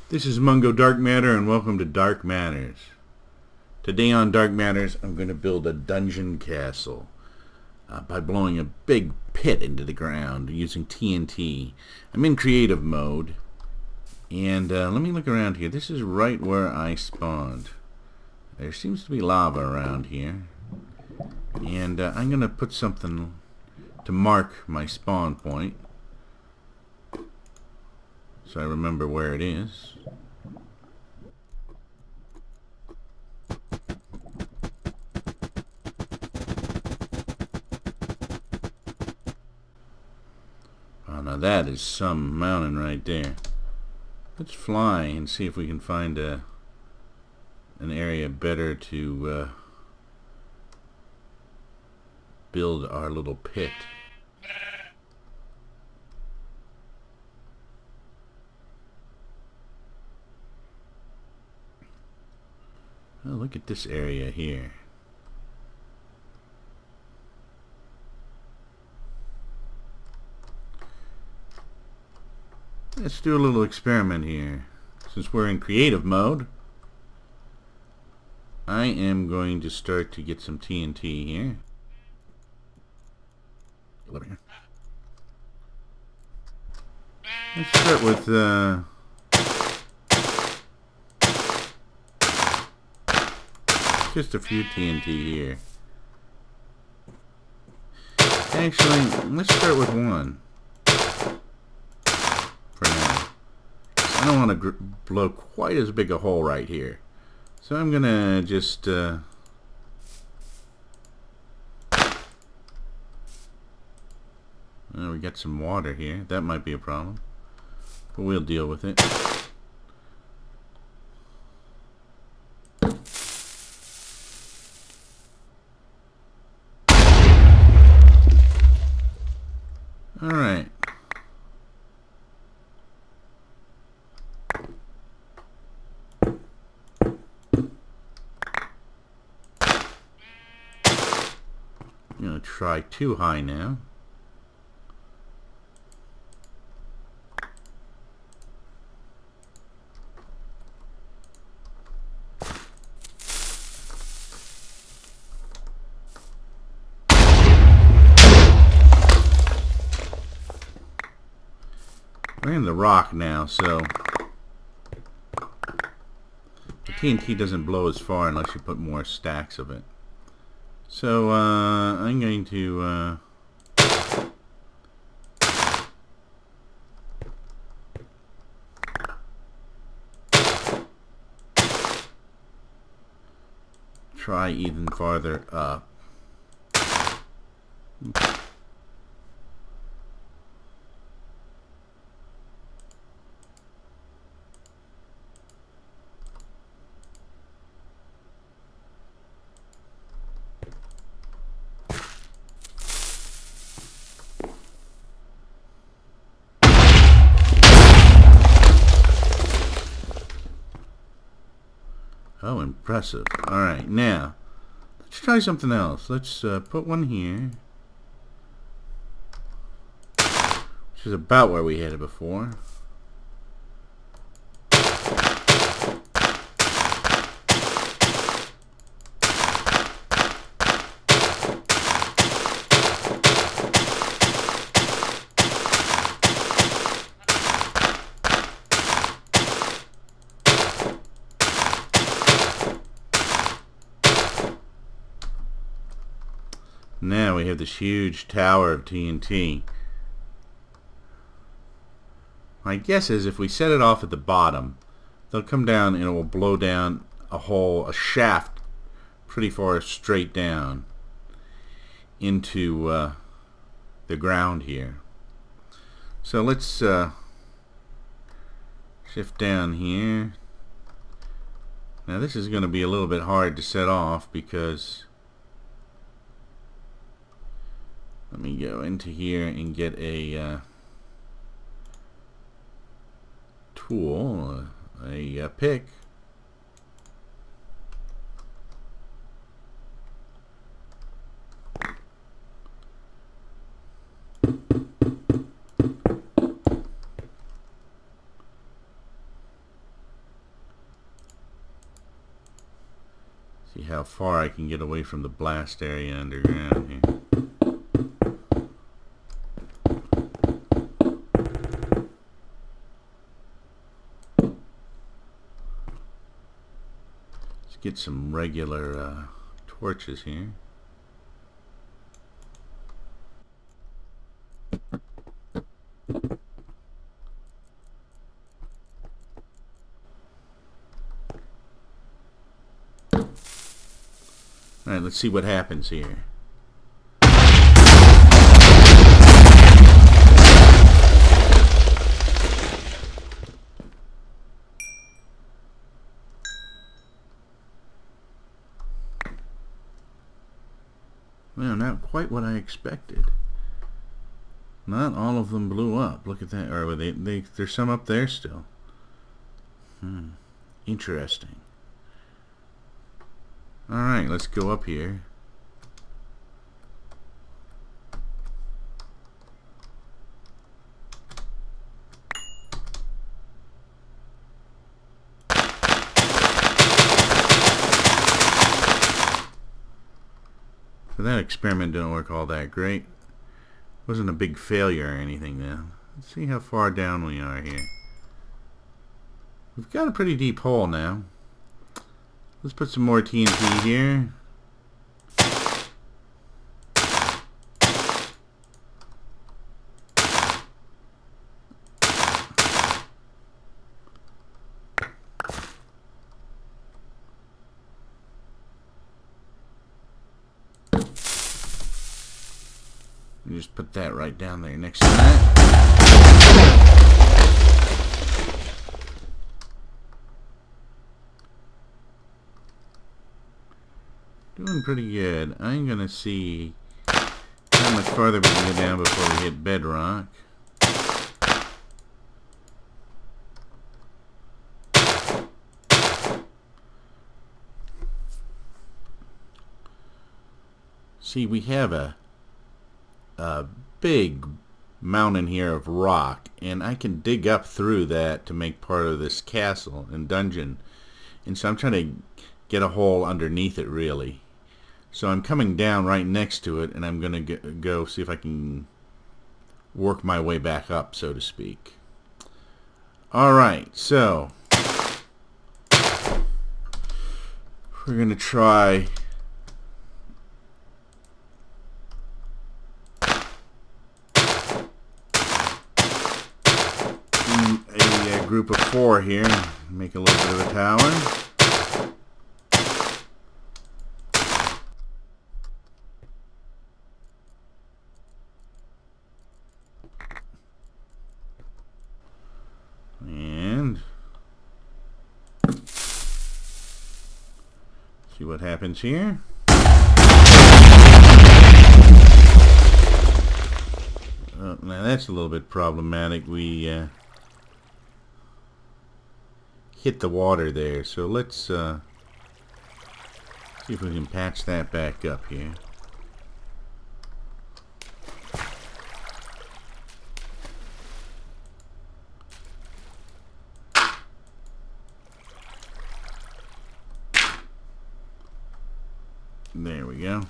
This is Mungo Darkmatter, and welcome to Dark Matters. Today on Dark Matters, I'm going to build a dungeon castle by blowing a big pit into the ground using TNT. I'm in creative mode, and let me look around here. This is right where I spawned. There seems to be lava around here, and I'm going to put something to mark my spawn point so I remember where it is. Oh, now that is some mountain right there. Let's fly and see if we can find an area better to build our little pit. Oh, look at this area here. Let's do a little experiment here. Since we're in creative mode, I am going to start to get some TNT here. Let's start with just a few TNT here. Actually, let's start with one for now. I don't want to blow quite as big a hole right here, so I'm gonna just we got some water here. That might be a problem, but we'll deal with it. Alright. I'm going to try too high now. We're in the rock now, so the TNT doesn't blow as far unless you put more stacks of it. So I'm going to try even farther up. Oh, impressive. Alright, now, let's try something else. Let's put one here, which is about where we had it before. Now we have this huge tower of TNT. My guess is if we set it off at the bottom, they'll come down and it will blow down a shaft pretty far straight down into the ground here. So let's shift down here. Now this is going to be a little bit hard to set off because let me go into here and get a tool, a pick. See how far I can get away from the blast area underground here. Let's get some regular torches here. Alright, let's see what happens here. Well, not quite what I expected. Not all of them blew up. Look at that. Or there's some up there still. Interesting. Alright, let's go up here. So that experiment didn't work all that great. Wasn't a big failure or anything then. Let's see how far down we are here. We've got a pretty deep hole now. Let's put some more TNT here. You just put that right down there next to that. Doing pretty good. I'm gonna see how much farther we can go down before we hit bedrock. See, we have a big mountain here of rock, and I can dig up through that to make part of this castle and dungeon. And so I'm trying to get a hole underneath it, really. So I'm coming down right next to it, and I'm gonna go see if I can work my way back up, so to speak. Alright, so we're gonna try a group of 4 here, make a little bit of a tower. And see what happens here. Now that's a little bit problematic. We hit the water there, so let's see if we can patch that back up here. There we go.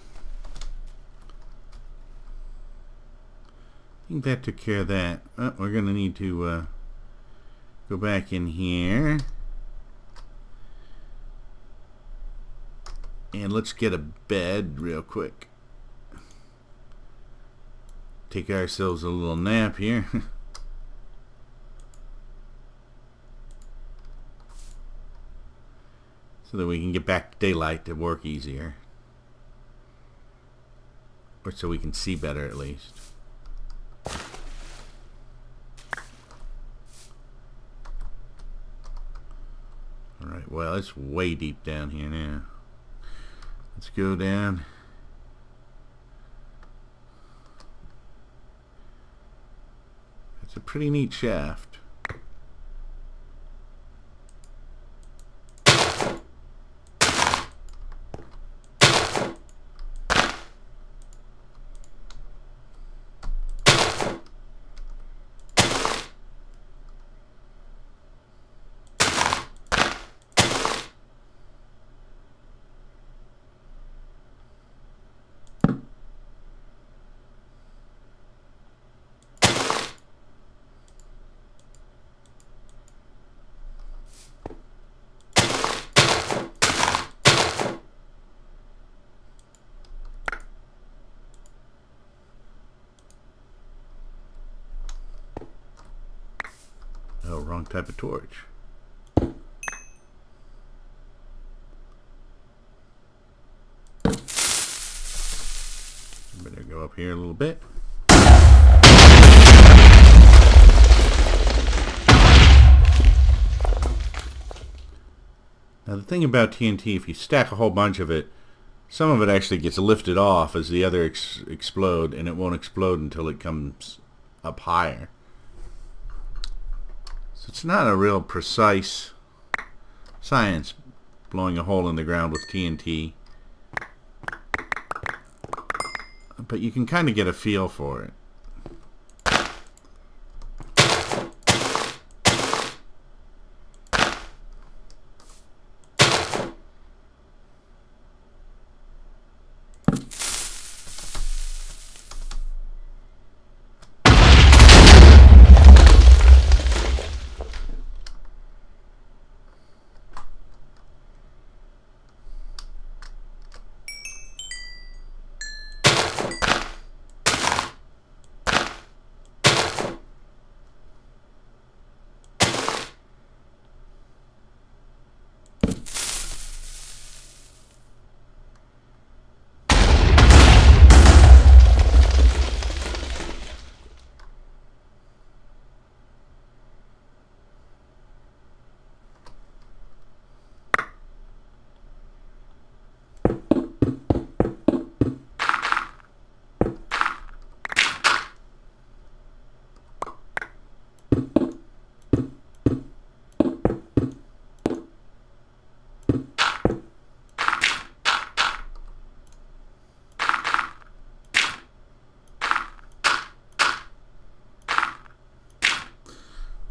I think that took care of that. Oh, we're gonna need to go back in here. And let's get a bed real quick. Take ourselves a little nap here. So that we can get back to daylight to work easier. Or so we can see better at least. Alright, well it's way deep down here now. Let's go down. It's a pretty neat shaft. Oh, wrong type of torch. Better go up here a little bit. Now the thing about TNT, if you stack a whole bunch of it, some of it actually gets lifted off as the other explode, and it won't explode until it comes up higher. So it's not a real precise science blowing a hole in the ground with TNT, but you can kind of get a feel for it.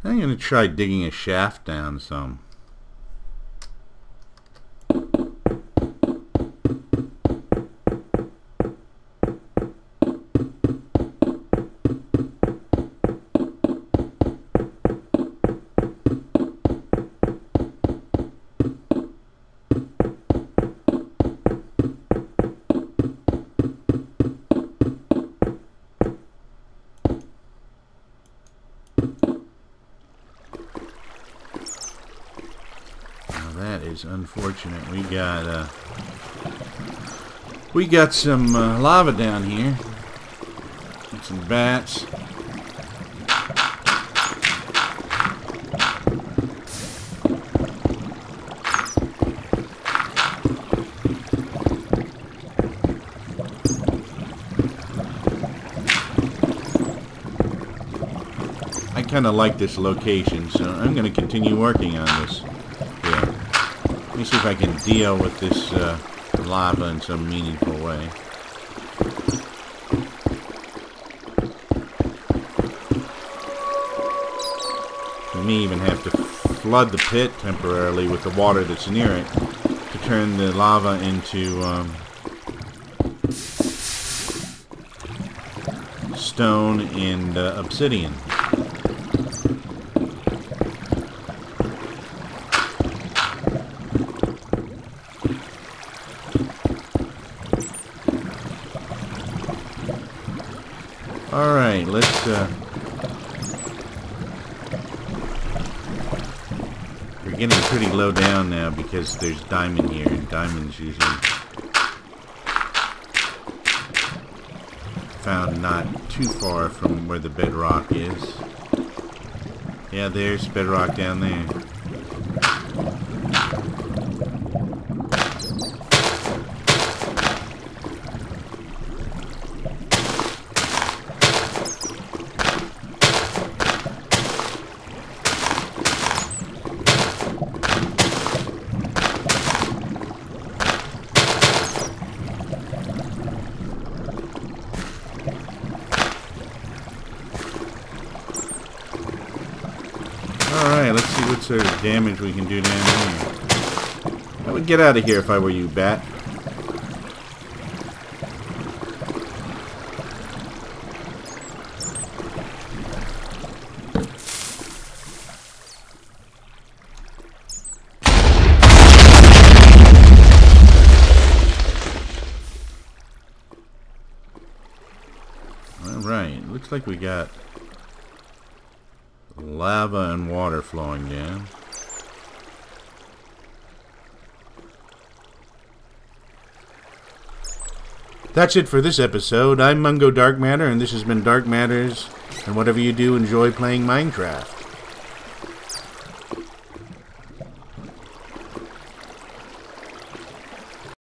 I'm going to try digging a shaft down some. That is unfortunate. We got some lava down here and some bats. I kind of like this location, so I'm going to continue working on this. Let me see if I can deal with this lava in some meaningful way. We may even have to flood the pit temporarily with the water that's near it to turn the lava into stone and obsidian. Alright, let's we're getting pretty low down now because there's diamond here, and diamonds usually found not too far from where the bedrock is. Yeah, there's bedrock down there. Alright, let's see what sort of damage we can do down here. I would get out of here if I were you, bat. Alright, looks like we got Lava and water flowing down. That's it for this episode. I'm Mungo Darkmatter, and this has been Dark Matters, and whatever you do, enjoy playing Minecraft.